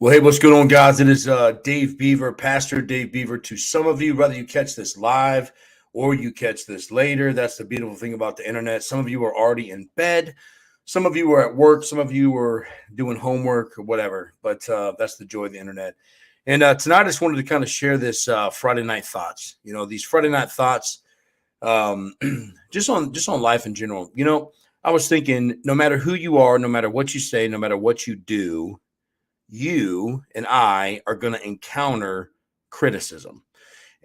Well, hey, what's going on, guys? It is Dave Beaver, Pastor Dave Beaver. To some of you, whether you catch this live or you catch this later, that's the beautiful thing about the internet. Some of you are already in bed. Some of you are at work. Some of you are doing homework or whatever. But that's the joy of the internet. And tonight, I just wanted to kind of share this Friday night thoughts. You know, these Friday night thoughts, um, just on life in general. You know, I was thinking, no matter who you are, no matter what you say, no matter what you do, you and I are going to encounter criticism.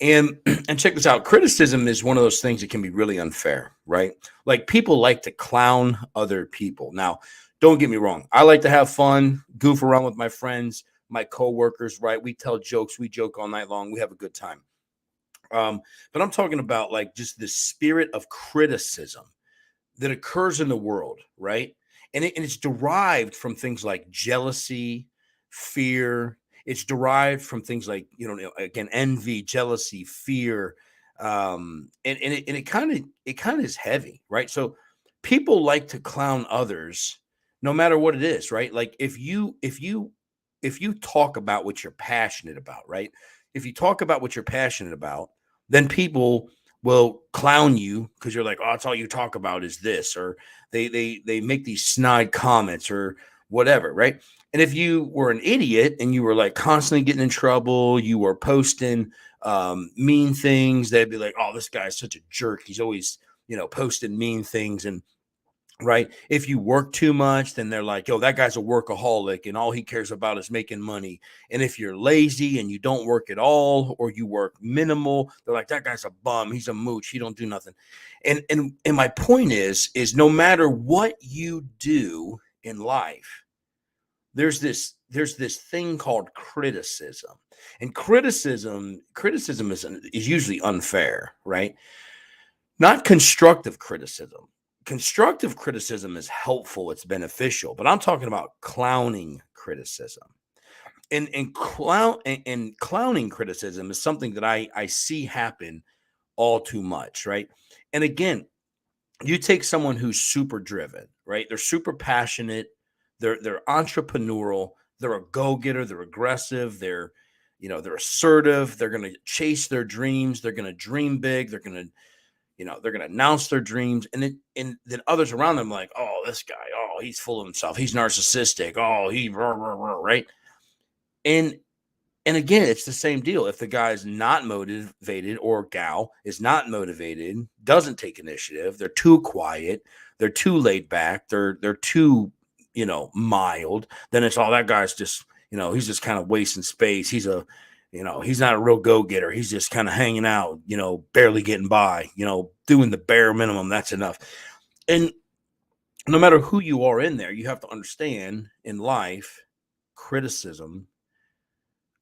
And and check this out. Criticism is one of those things that can be really unfair, right? Like people like to clown other people. Now, don't get me wrong. I like to have fun, goof around with my friends, my coworkers, right? We tell jokes, we joke all night long, we have a good time. But I'm talking about like just the spirit of criticism that occurs in the world, right? And it's derived from things like jealousy, fear. It's derived from things like, again, envy, jealousy, fear. And it kind of is heavy, right? So people like to clown others no matter what it is, right? Like if you talk about what you're passionate about, right? If you talk about what you're passionate about, then people will clown you because you're like, oh, that's all you talk about is this, or they make these snide comments or whatever, right? And if you were an idiot and you were like constantly getting in trouble, you were posting mean things, they'd be like, oh, this guy's such a jerk. He's always, posting mean things. And right, if you work too much, then they're like, yo, that guy's a workaholic and all he cares about is making money. And if you're lazy and you don't work at all or you work minimal, they're like, that guy's a bum, he's a mooch, he don't do nothing. And my point is no matter what you do in life, there's this thing called criticism. And criticism is usually unfair, right? Not constructive criticism. Constructive criticism is helpful, it's beneficial, but I'm talking about clowning criticism. And clowning criticism is something that I see happen all too much, right? And again, you take someone who's super driven, right? They're super passionate, they're entrepreneurial, they're a go-getter, they're aggressive, they're assertive, they're going to chase their dreams, they're going to dream big, they're going to announce their dreams, and then others around them like, oh, this guy, oh, he's full of himself, he's narcissistic, oh, right. And and again, it's the same deal. If the guy is not motivated or gal is not motivated, doesn't take initiative, they're too quiet, they're too laid back, they're too mild, then it's all that guy's just he's just kind of wasting space. He's not a real go-getter. He's just kind of hanging out, barely getting by, doing the bare minimum. That's enough. And no matter who you are in there, you have to understand in life, criticism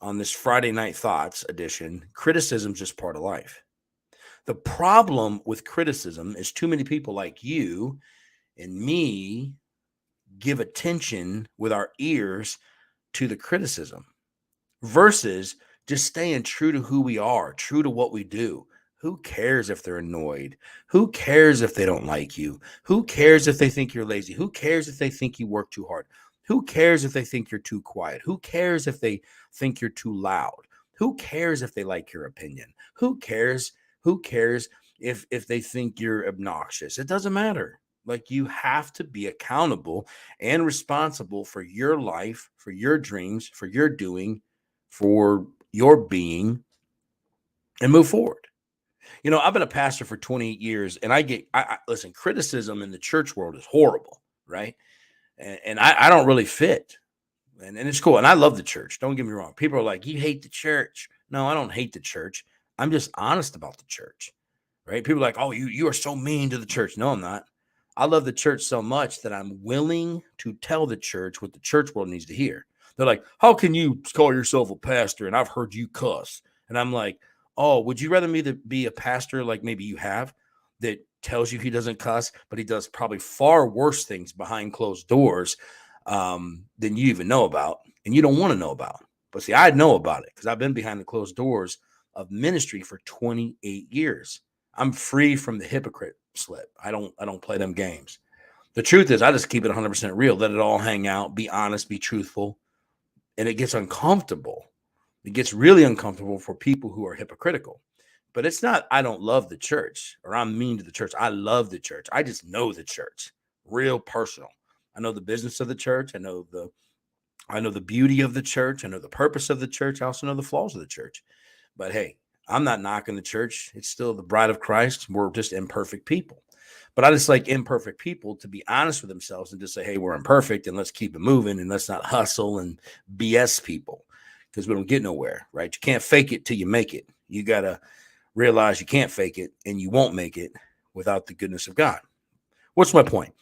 on this Friday Night Thoughts edition, criticism's just part of life. The problem with criticism is too many people like you and me give attention with our ears to the criticism versus just staying true to who we are, true to what we do. Who cares if they're annoyed? Who cares if they don't like you? Who cares if they think you're lazy? Who cares if they think you work too hard? Who cares if they think you're too quiet? Who cares if they think you're too loud? Who cares if they like your opinion? Who cares? Who cares if they think you're obnoxious? It doesn't matter. Like, you have to be accountable and responsible for your life, for your dreams, for your doing, for your being, and move forward. I've been a pastor for 28 years, and listen, criticism in the church world is horrible, right? And I don't really fit, and it's cool. And I love the church. Don't get me wrong. People are like, you hate the church. No, I don't hate the church. I'm just honest about the church, right? People are like, oh, you are so mean to the church. No, I'm not. I love the church so much that I'm willing to tell the church what the church world needs to hear. They're like, how can you call yourself a pastor? And I've heard you cuss. And I'm like, oh, would you rather me to be a pastor like maybe you have that tells you he doesn't cuss, but he does probably far worse things behind closed doors than you even know about and you don't want to know about? But see, I know about it because I've been behind the closed doors of ministry for 28 years. I'm free from the hypocrite slip. I don't play them games. The truth is, I just keep it 100% real. Let it all hang out. Be honest. Be truthful. And it gets uncomfortable. It gets really uncomfortable for people who are hypocritical. But it's not, I don't love the church or I'm mean to the church. I love the church. I just know the church, real personal. I know the business of the church. I know the beauty of the church. I know the purpose of the church. I also know the flaws of the church. But hey, I'm not knocking the church. It's still the bride of Christ. We're just imperfect people. But I just like imperfect people to be honest with themselves and just say, hey, we're imperfect and let's keep it moving and let's not hustle and BS people because we don't get nowhere, right? You can't fake it till you make it. You got to realize you can't fake it and you won't make it without the goodness of God. What's my point?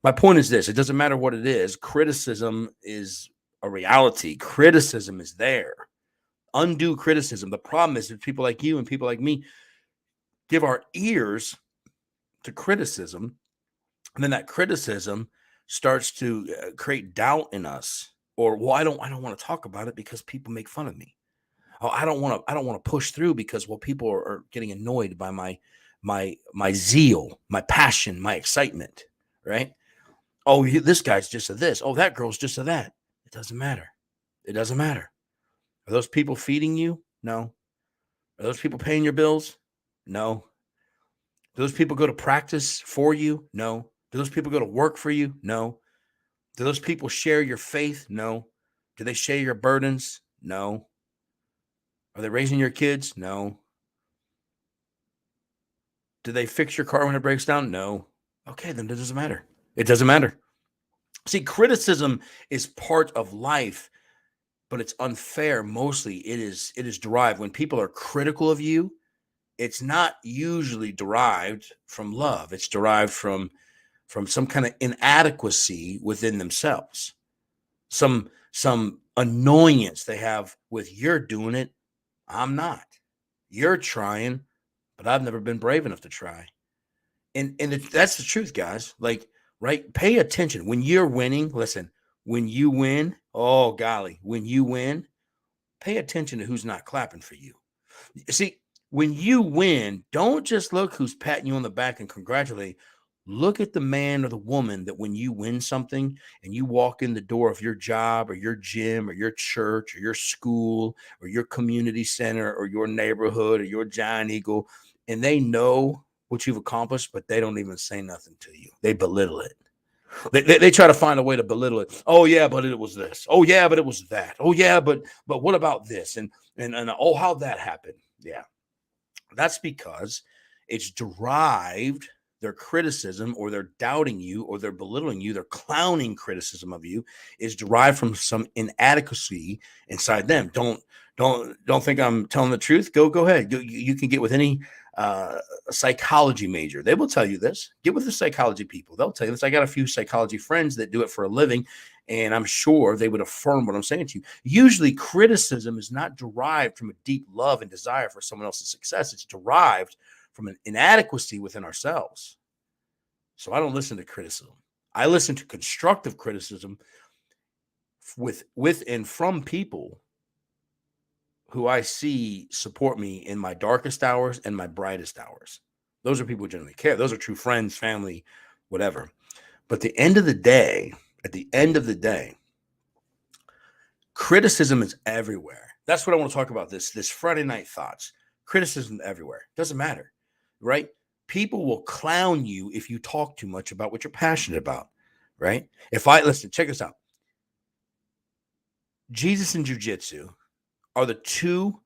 My point is this. It doesn't matter what it is. Criticism is a reality. Criticism is there. Undue criticism. The problem is that people like you and people like me give our ears to criticism, and then that criticism starts to create doubt in us. Or, well, I don't want to talk about it because people make fun of me. Oh, I don't want to push through because, well, people are getting annoyed by my zeal, my passion, my excitement, right? Oh, this guy's just a this. Oh, that girl's just a that. It doesn't matter. It doesn't matter. Are those people feeding you? No. Are those people paying your bills? No. Do those people go to practice for you? No. Do those people go to work for you? No. Do those people share your faith? No. Do they share your burdens? No. Are they raising your kids? No. Do they fix your car when it breaks down? No. Okay, then it doesn't matter. It doesn't matter. See, criticism is part of life, but it's unfair. Mostly it is derived when people are critical of you. It's not usually derived from love. It's derived from some kind of inadequacy within themselves. Some annoyance they have with you're doing it, I'm not. You're trying, but I've never been brave enough to try. And that's the truth, guys. Like, right? Pay attention. When you're winning, listen, when you win, oh golly, when you win, pay attention to who's not clapping for you. See, when you win, don't just look who's patting you on the back and congratulate. Look at the man or the woman that when you win something and you walk in the door of your job or your gym or your church or your school or your community center or your neighborhood or your Giant Eagle, and they know what you've accomplished, but they don't even say nothing to you. They belittle it. They try to find a way to belittle it. Oh yeah, but it was this. Oh yeah, but it was that. Oh yeah, but what about this? And oh, how that happened. Yeah, that's because it's derived. Their criticism, or they're doubting you, or they're belittling you, their clowning criticism of you is derived from some inadequacy inside them. Don't think I'm telling the truth. Go ahead. You can get with any psychology major. They will tell you this. Get with the psychology people. They'll tell you this. I got a few psychology friends that do it for a living, and I'm sure they would affirm what I'm saying to you. Usually, criticism is not derived from a deep love and desire for someone else's success. It's derived from an inadequacy within ourselves. So I don't listen to criticism. I listen to constructive criticism with and from people who I see support me in my darkest hours and my brightest hours. Those are people who generally care. Those are true friends, family, whatever. But at the end of the day, criticism is everywhere. That's what I want to talk about this Friday night thoughts. Criticism everywhere. Doesn't matter, right? People will clown you if you talk too much about what you're passionate about, right? Listen, check this out. Jesus and jiu-jitsu are the two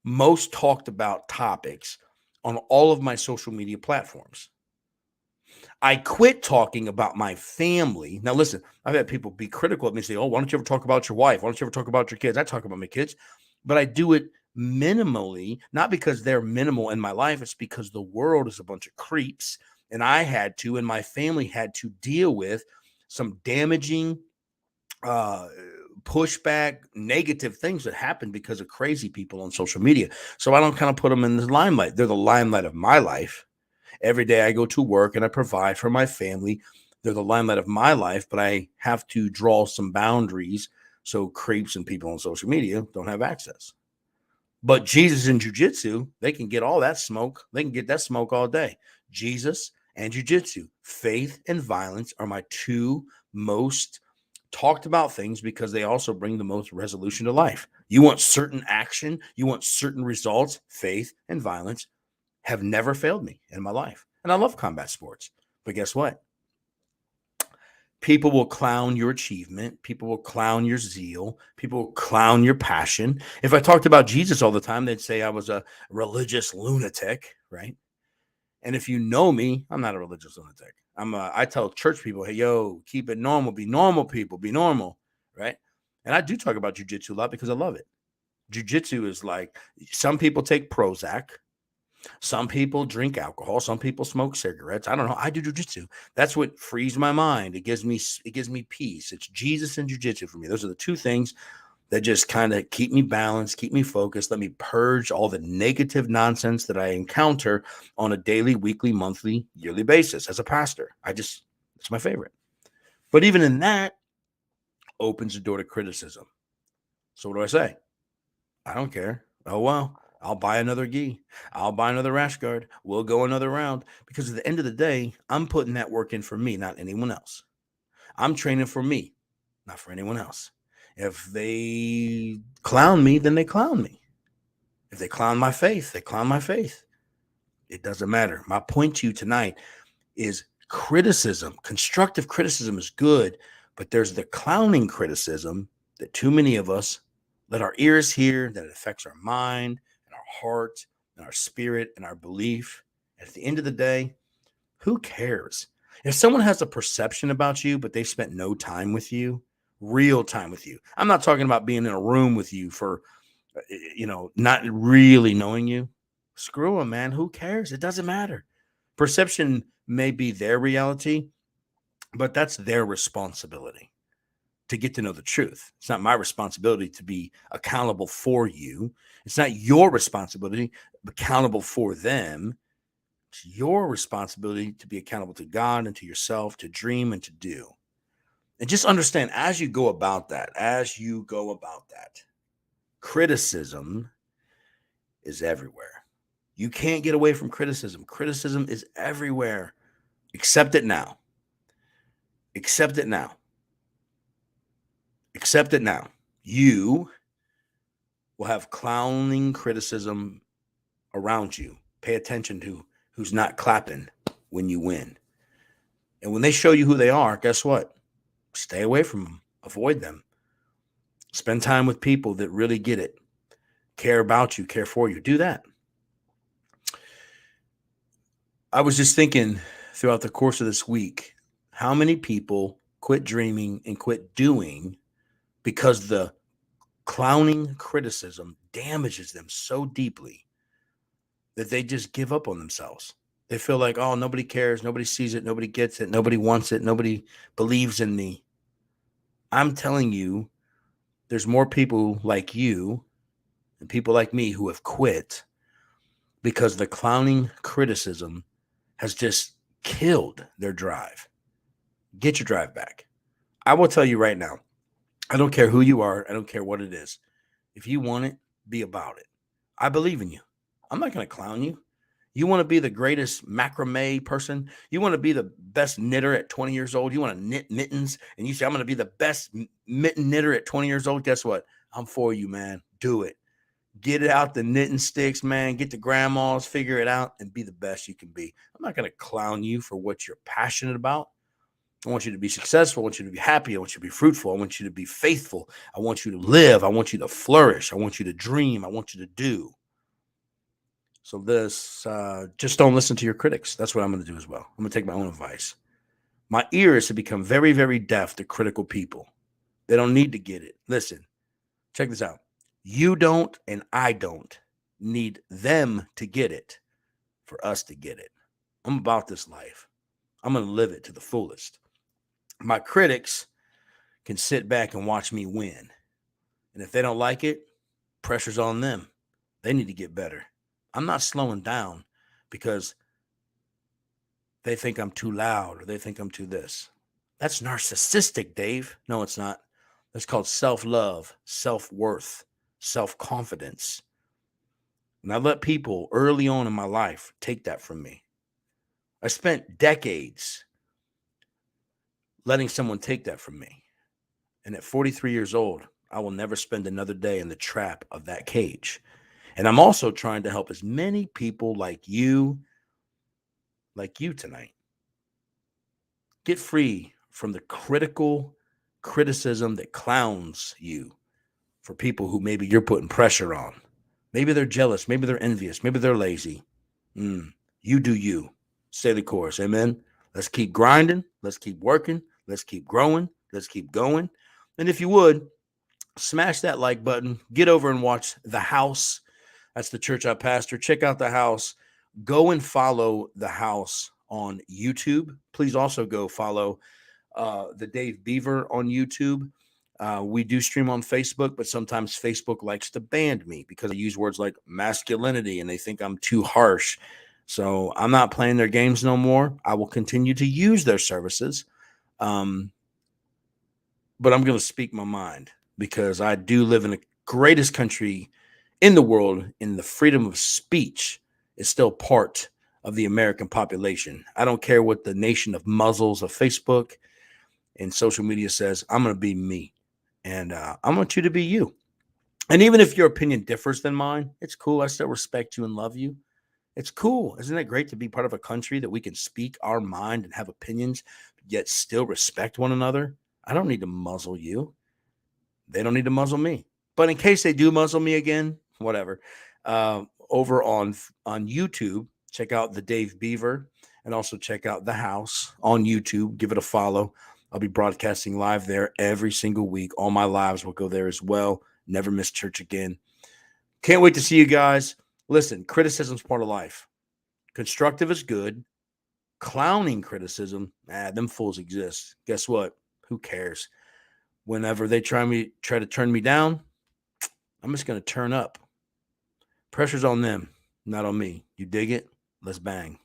most talked about topics on all of my social media platforms. I quit talking about my family. Now, listen, I've had people be critical of me and say, oh, why don't you ever talk about your wife? Why don't you ever talk about your kids? I talk about my kids, but I do it minimally, not because they're minimal in my life. It's because the world is a bunch of creeps, and I had to, and my family had to deal with some damaging pushback, negative things that happen because of crazy people on social media. So I don't kind of put them in the limelight. They're the limelight of my life. Every day I go to work and I provide for my family. They're the limelight of my life, but I have to draw some boundaries so creeps and people on social media don't have access. But Jesus and jiu-jitsu, they can get all that smoke. They can get that smoke all day. Jesus and jiu-jitsu, faith and violence are my two most talked about things because they also bring the most resolution to life. You want certain action, you want certain results. Faith and violence have never failed me in my life. And I love combat sports. But guess what? People will clown your achievement. People will clown your zeal. People will clown your passion. If I talked about Jesus all the time, they'd say I was a religious lunatic, right? And if you know me, I'm not a religious lunatic. I tell church people, hey, yo, keep it normal. Be normal, people. Be normal, right? And I do talk about jujitsu a lot because I love it. Jujitsu is like, some people take Prozac. Some people drink alcohol. Some people smoke cigarettes. I don't know. I do jujitsu. That's what frees my mind. It gives me peace. It's Jesus and jujitsu for me. Those are the two things that just kind of keep me balanced, keep me focused, let me purge all the negative nonsense that I encounter on a daily, weekly, monthly, yearly basis as a pastor. It's my favorite. But even in that, opens the door to criticism. So what do I say? I don't care. Oh, well, I'll buy another gi. I'll buy another rash guard. We'll go another round. Because at the end of the day, I'm putting that work in for me, not anyone else. I'm training for me, not for anyone else. If they clown me, then they clown me. If they clown my faith, they clown my faith. It doesn't matter. My point to you tonight is criticism. Constructive criticism is good, but there's the clowning criticism that too many of us let our ears hear, that it affects our mind and our heart and our spirit and our belief. And at the end of the day, who cares? If someone has a perception about you, but they've spent no time with you, real time with you. I'm not talking about being in a room with you for, not really knowing you. Screw them, man. Who cares? It doesn't matter. Perception may be their reality, but that's their responsibility to get to know the truth. It's not my responsibility to be accountable for you. It's not your responsibility to be accountable for them. It's your responsibility to be accountable to God and to yourself, to dream and to do. And just understand as you go about that, criticism is everywhere. You can't get away from criticism. Criticism is everywhere. Accept it now. Accept it now. Accept it now. You will have clowning criticism around you. Pay attention to who's not clapping when you win. And when they show you who they are, guess what? Stay away from them. Avoid them. Spend time with people that really get it, care about you, care for you. Do that. I was just thinking throughout the course of this week, how many people quit dreaming and quit doing because the clowning criticism damages them so deeply that they just give up on themselves. They feel like, oh, nobody cares, nobody sees it, nobody gets it, nobody wants it, nobody believes in me. I'm telling you, there's more people like you and people like me who have quit because the clowning criticism has just killed their drive. Get your drive back. I will tell you right now, I don't care who you are. I don't care what it is. If you want it, be about it. I believe in you. I'm not going to clown you. You want to be the greatest macrame person? You want to be the best knitter at 20 years old? You want to knit mittens? And you say, I'm going to be the best mitten knitter at 20 years old? Guess what? I'm for you, man. Do it. Get it out the knitting sticks, man. Get the grandmas, figure it out, and be the best you can be. I'm not going to clown you for what you're passionate about. I want you to be successful. I want you to be happy. I want you to be fruitful. I want you to be faithful. I want you to live. I want you to flourish. I want you to dream. I want you to do. So just don't listen to your critics. That's what I'm going to do as well. I'm going to take my own advice. My ears have become very, very deaf to critical people. They don't need to get it. Listen, check this out. You don't and I don't need them to get it for us to get it. I'm about this life. I'm going to live it to the fullest. My critics can sit back and watch me win. And if they don't like it, pressure's on them. They need to get better. I'm not slowing down because they think I'm too loud or they think I'm too this. That's narcissistic, Dave. No, it's not. That's called self-love, self-worth, self-confidence. And I let people early on in my life take that from me. I spent decades letting someone take that from me. And at 43 years old, I will never spend another day in the trap of that cage. And I'm also trying to help as many people like you tonight, get free from the critical criticism that clowns you for people who maybe you're putting pressure on. Maybe they're jealous. Maybe they're envious. Maybe they're lazy. You do you. Stay the course. Amen. Let's keep grinding. Let's keep working. Let's keep growing. Let's keep going. And if you would, smash that like button. Get over and watch The House. That's the church I pastor. Check out The House. Go and follow The House on YouTube. Please also go follow the Dave Beaver on YouTube. We do stream on Facebook, but sometimes Facebook likes to ban me because I use words like masculinity and they think I'm too harsh. So I'm not playing their games no more. I will continue to use their services. But I'm going to speak my mind because I do live in the greatest country in the world, and the freedom of speech is still part of the American population. I don't care what the nation of muzzles of Facebook and social media says. I'm going to be me, and I want you to be you. And even if your opinion differs than mine, it's cool. I still respect you and love you. It's cool. Isn't it great to be part of a country that we can speak our mind and have opinions, yet still respect one another? I don't need to muzzle you. They don't need to muzzle me. But in case they do muzzle me again, whatever. Over on YouTube, check out the Dave Beaver and also check out The House on YouTube. Give it a follow. I'll be broadcasting live there every single week. All my lives will go there as well. Never miss church again. Can't wait to see you guys. Listen, criticism's part of life. Constructive is good. Clowning criticism, them fools exist. Guess what? Who cares? Whenever they try to turn me down, I'm just going to turn up. Pressure's on them, not on me. You dig it? Let's bang.